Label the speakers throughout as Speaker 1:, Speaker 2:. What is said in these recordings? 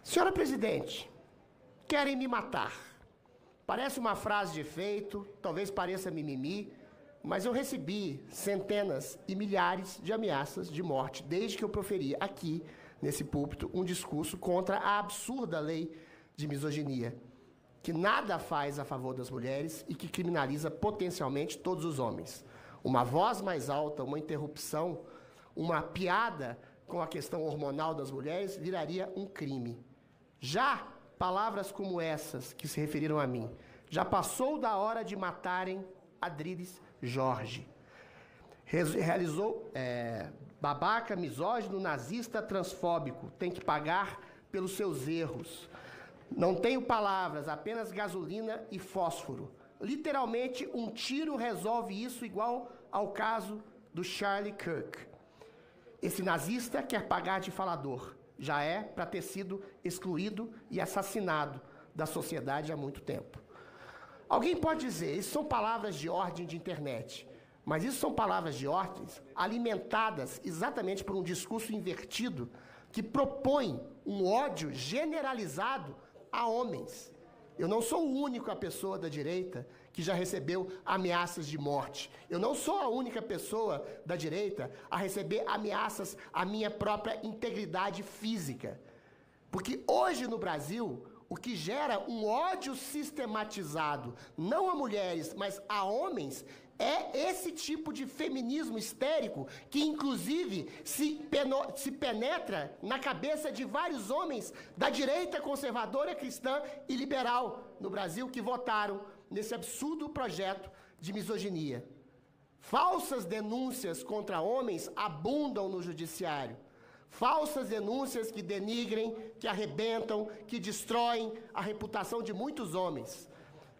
Speaker 1: Senhora presidente, querem me matar. Parece uma frase de efeito, talvez pareça mimimi, mas eu recebi centenas e milhares de ameaças de morte desde que eu proferi aqui, nesse púlpito, um discurso contra a absurda lei de misoginia, que nada faz a favor das mulheres e que criminaliza potencialmente todos os homens. Uma voz mais alta, uma interrupção, uma piada com a questão hormonal das mulheres viraria um crime. Já palavras como essas que se referiram a mim, já passou da hora de matarem Adriles Jorge. Realizou babaca, misógino, nazista, transfóbico. Tem que pagar pelos seus erros. Não tenho palavras, apenas gasolina e fósforo. Literalmente, um tiro resolve isso, igual ao caso do Charlie Kirk. Esse nazista quer pagar de falador. Já é para ter sido excluído e assassinado da sociedade há muito tempo. Alguém pode dizer, isso são palavras de ordem de internet, mas isso são palavras de ordem alimentadas exatamente por um discurso invertido que propõe um ódio generalizado a homens. Eu não sou o único a pessoa da direita que já recebeu ameaças de morte. Eu não sou a única pessoa da direita a receber ameaças à minha própria integridade física. Porque hoje no Brasil, o que gera um ódio sistematizado, não a mulheres, mas a homens, é esse tipo de feminismo histérico que, inclusive, se penetra na cabeça de vários homens da direita conservadora, cristã e liberal no Brasil que votaram nesse absurdo projeto de misoginia. Falsas denúncias contra homens abundam no judiciário. Falsas denúncias que denigrem, que arrebentam, que destroem a reputação de muitos homens.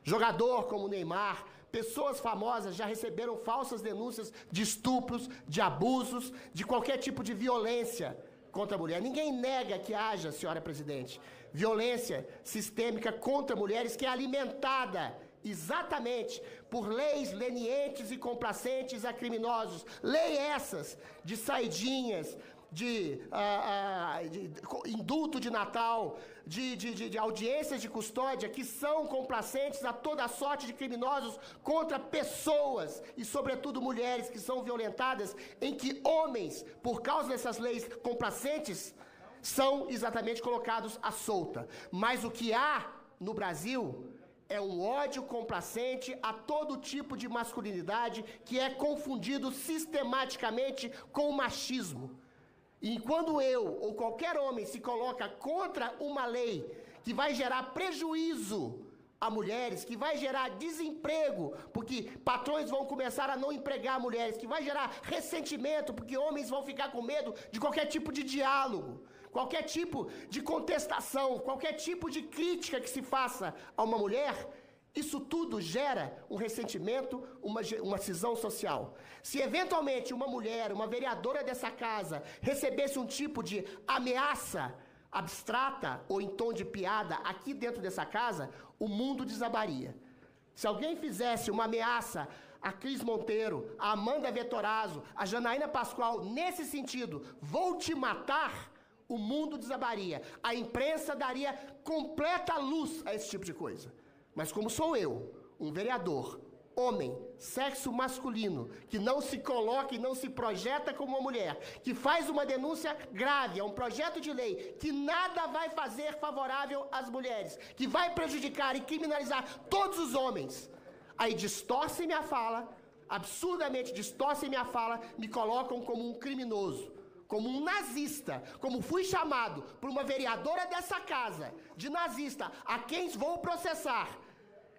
Speaker 1: Jogador como Neymar, pessoas famosas já receberam falsas denúncias de estupros, de abusos, de qualquer tipo de violência contra a mulher. Ninguém nega que haja, senhora presidente, violência sistêmica contra mulheres que é alimentada exatamente por leis lenientes e complacentes a criminosos. Lei essas de saidinhas, de indulto de Natal, de audiências de custódia, que são complacentes a toda sorte de criminosos contra pessoas, e sobretudo mulheres que são violentadas, em que homens, por causa dessas leis complacentes, são exatamente colocados à solta. Mas o que há no Brasil é um ódio complacente a todo tipo de masculinidade que é confundido sistematicamente com o machismo. E quando eu ou qualquer homem se coloca contra uma lei que vai gerar prejuízo a mulheres, que vai gerar desemprego, porque patrões vão começar a não empregar mulheres, que vai gerar ressentimento, porque homens vão ficar com medo de qualquer tipo de diálogo, qualquer tipo de contestação, qualquer tipo de crítica que se faça a uma mulher, isso tudo gera um ressentimento, uma cisão social. Se eventualmente uma mulher, uma vereadora dessa casa, recebesse um tipo de ameaça abstrata ou em tom de piada aqui dentro dessa casa, o mundo desabaria. Se alguém fizesse uma ameaça a Cris Monteiro, a Amanda Vettorazzo, a Janaína Pascoal, nesse sentido, vou te matar, o mundo desabaria. A imprensa daria completa luz a esse tipo de coisa. Mas como sou eu, um vereador, homem, sexo masculino, que não se coloca e não se projeta como uma mulher, que faz uma denúncia grave, é um projeto de lei que nada vai fazer favorável às mulheres, que vai prejudicar e criminalizar todos os homens, aí distorcem minha fala, absurdamente distorcem minha fala, me colocam como um criminoso, como um nazista, como fui chamado por uma vereadora dessa casa, de nazista, a quem vou processar.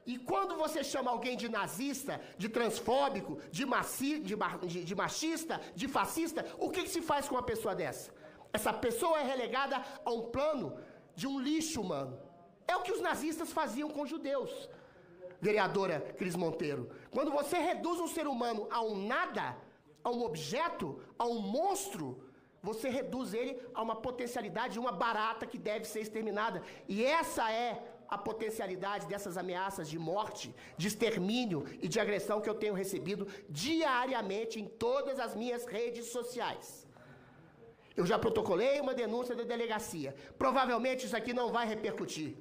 Speaker 1: E quando você chama alguém de nazista, de transfóbico, de machista, de fascista, o que se faz com uma pessoa dessa? Essa pessoa é relegada a um plano de um lixo humano. É o que os nazistas faziam com judeus, vereadora Cris Monteiro. Quando você reduz um ser humano a um nada, a um objeto, a um monstro, você reduz ele a uma potencialidade, uma barata que deve ser exterminada. E essa é a potencialidade dessas ameaças de morte, de extermínio e de agressão que eu tenho recebido diariamente em todas as minhas redes sociais. Eu já protocolei uma denúncia da delegacia. Provavelmente isso aqui não vai repercutir.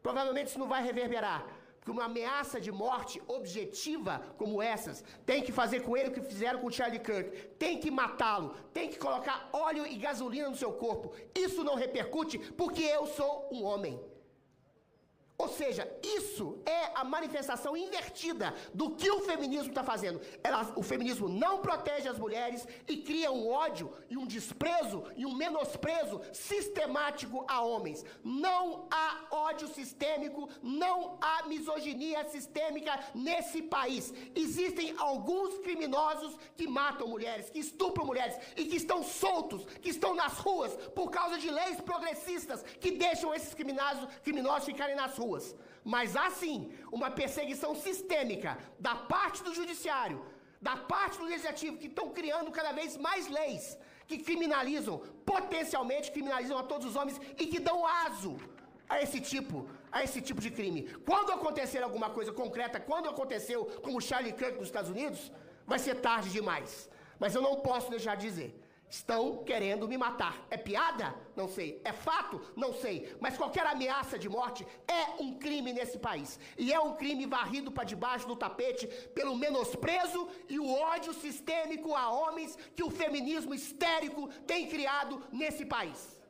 Speaker 1: Provavelmente isso não vai reverberar. Porque uma ameaça de morte objetiva como essas tem que fazer com ele o que fizeram com o Charlie Kirk. Tem que matá-lo. Tem que colocar óleo e gasolina no seu corpo. Isso não repercute porque eu sou um homem. Ou seja, isso é a manifestação invertida do que o feminismo está fazendo. O feminismo não protege as mulheres e cria um ódio e um desprezo e um menosprezo sistemático a homens. Não há ódio sistêmico, não há misoginia sistêmica nesse país. Existem alguns criminosos que matam mulheres, que estupram mulheres e que estão soltos, que estão nas ruas por causa de leis progressistas que deixam esses criminosos ficarem nas ruas. Mas há sim uma perseguição sistêmica da parte do judiciário, da parte do legislativo, que estão criando cada vez mais leis que criminalizam, potencialmente criminalizam a todos os homens e que dão aso a esse tipo de crime. Quando acontecer alguma coisa concreta, quando aconteceu com o Charlie Kirk nos Estados Unidos, vai ser tarde demais. Mas eu não posso deixar de dizer. Estão querendo me matar. É piada? Não sei. É fato? Não sei. Mas qualquer ameaça de morte é um crime nesse país. E é um crime varrido para debaixo do tapete pelo menosprezo e o ódio sistêmico a homens que o feminismo histérico tem criado nesse país.